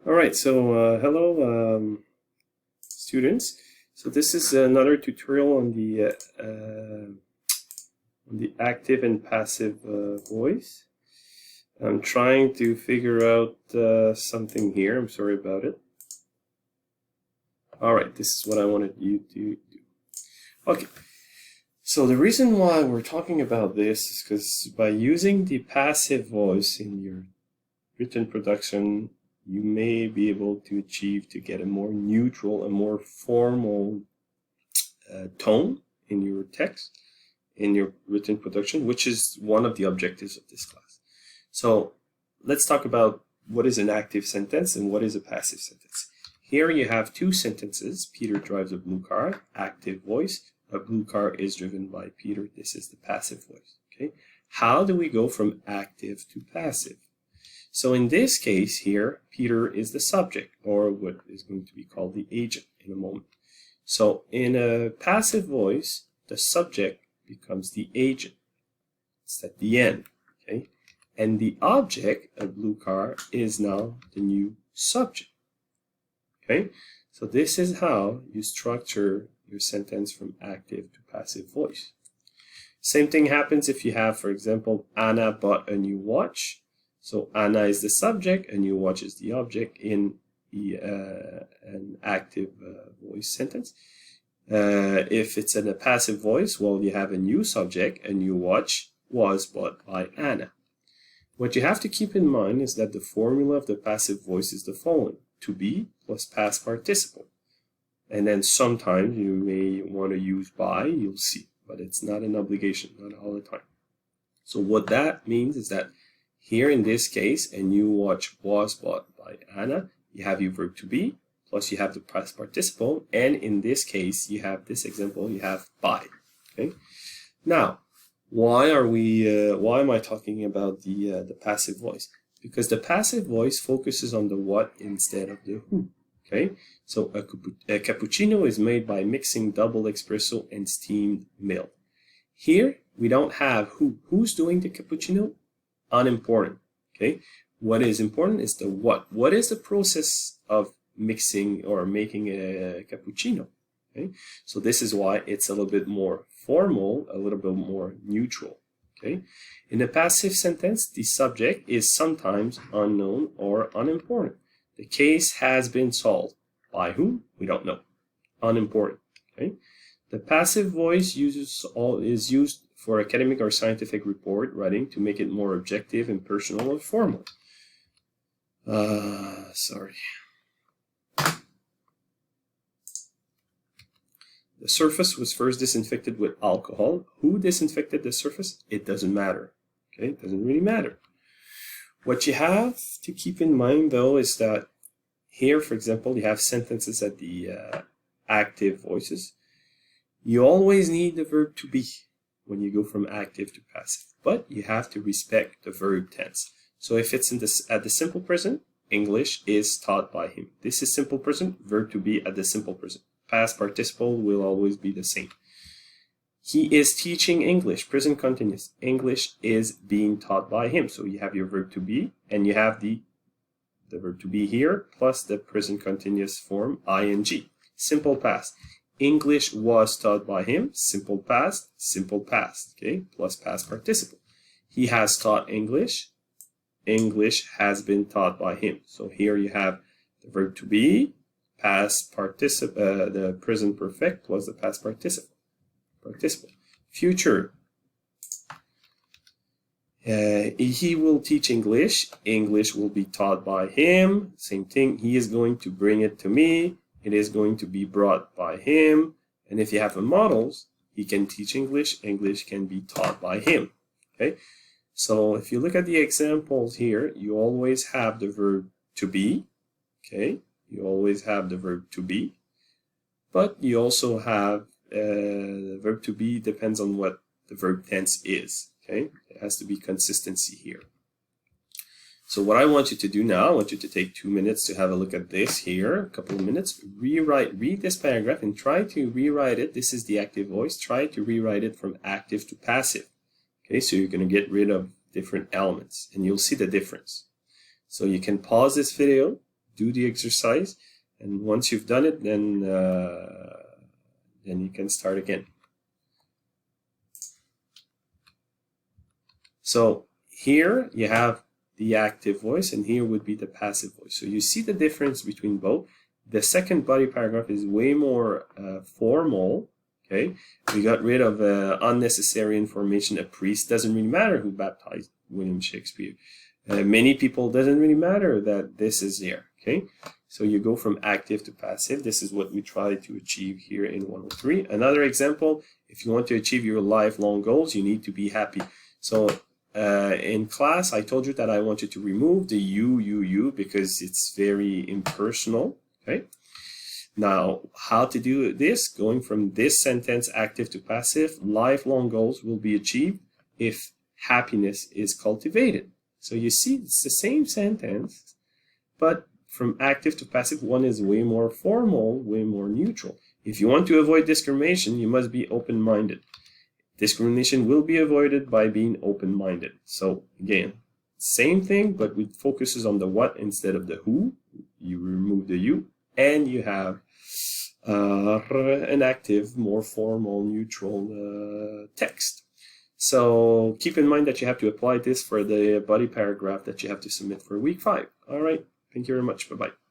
All right, so hello, students. So this is another tutorial on the active and passive voice. I'm trying to figure out something here. I'm sorry about it. All right, this is what I wanted you to do. Okay. So the reason why we're talking about this is because by using the passive voice in your written production, you may be able to achieve to get a more neutral and more formal tone in your text, in your written production, which is one of the objectives of this class. So let's talk about what is an active sentence and what is a passive sentence. Here you have two sentences. Peter drives a blue car, active voice. A blue car is driven by Peter. This is the passive voice. Okay. How do we go from active to passive? So in this case here, Peter is the subject, or what is going to be called the agent in a moment. So in a passive voice, the subject becomes the agent. It's at the end. Okay. And the object, a blue car, is now the new subject. Okay. So this is how you structure your sentence from active to passive voice. Same thing happens if you have, for example, Anna bought a new watch. So Anna is the subject, a new watch is the object in an active voice sentence. If it's in a passive voice, well, you have a new subject, a new watch was bought by Anna. What you have to keep in mind is that the formula of the passive voice is the following: to be plus past participle. And then sometimes you may want to use by, you'll see, but it's not an obligation, not all the time. So what that means is that here in this case, a new watch was bought by Anna. You have your verb to be, plus you have the past participle, and in this case, you have this example, you have by. Okay. Now, why am I talking about the passive voice? Because the passive voice focuses on the what instead of the who. Okay, so a cappuccino is made by mixing double espresso and steamed milk. Here, we don't have who. Who's doing the cappuccino? Unimportant. Okay, what is important is the what. What is the process of mixing or making a cappuccino? Okay, so this is why it's a little bit more formal, a little bit more neutral. Okay, in a passive sentence, the subject is sometimes unknown or unimportant. The case has been solved. By whom? We don't know. Unimportant. Okay. The passive voice is used for academic or scientific report writing to make it more objective and personal and formal. Sorry. The surface was first disinfected with alcohol. Who disinfected the surface? It doesn't matter. Okay, it doesn't really matter. What you have to keep in mind, though, is that here, for example, you have sentences at the active voices. You always need the verb to be when you go from active to passive, but you have to respect the verb tense. So if it's at the simple present, English is taught by him. This is simple present, verb to be at the simple present. Past participle will always be the same. He is teaching English, present continuous. English is being taught by him. So you have your verb to be, and you have the verb to be here, plus the present continuous form, ing. Simple past. English was taught by him. Simple past, okay, plus past participle. He has taught English. English has been taught by him. So here you have the verb to be, past participle, the present perfect plus the past participle. Future. He will teach English. English will be taught by him. Same thing. He is going to bring it to me. It is going to be brought by him. And if you have the models, he can teach English. English can be taught by him. Okay. So if you look at the examples here, you always have the verb to be. Okay. You always have the verb to be. But you also have the verb to be depends on what the verb tense is. Okay, it has to be consistency here. So what I want you to do now, I want you to take 2 minutes to have a look at this here, a couple of minutes, read this paragraph and try to rewrite it. This is the active voice. Try to rewrite it from active to passive. Okay, so you're going to get rid of different elements and you'll see the difference. So you can pause this video, do the exercise, and once you've done it, then you can start again. So here you have the active voice, and here would be the passive voice. So you see the difference between both. The second body paragraph is way more formal. Okay, we got rid of unnecessary information. A priest doesn't really matter who baptized William Shakespeare. Many people doesn't really matter that this is there. Okay, so you go from active to passive. This is what we try to achieve here in 103. Another example: if you want to achieve your lifelong goals, you need to be happy. So in class, I told you that I wanted to remove the you because it's very impersonal. Okay. Now, how to do this? Going from this sentence, active to passive, lifelong goals will be achieved if happiness is cultivated. So you see, it's the same sentence, but from active to passive, one is way more formal, way more neutral. If you want to avoid discrimination, you must be open-minded. Discrimination will be avoided by being open-minded. So again, same thing, but it focuses on the what instead of the who. You remove the you, and you have an active, more formal, neutral text. So keep in mind that you have to apply this for the body paragraph that you have to submit for week 5. All right. Thank you very much. Bye-bye.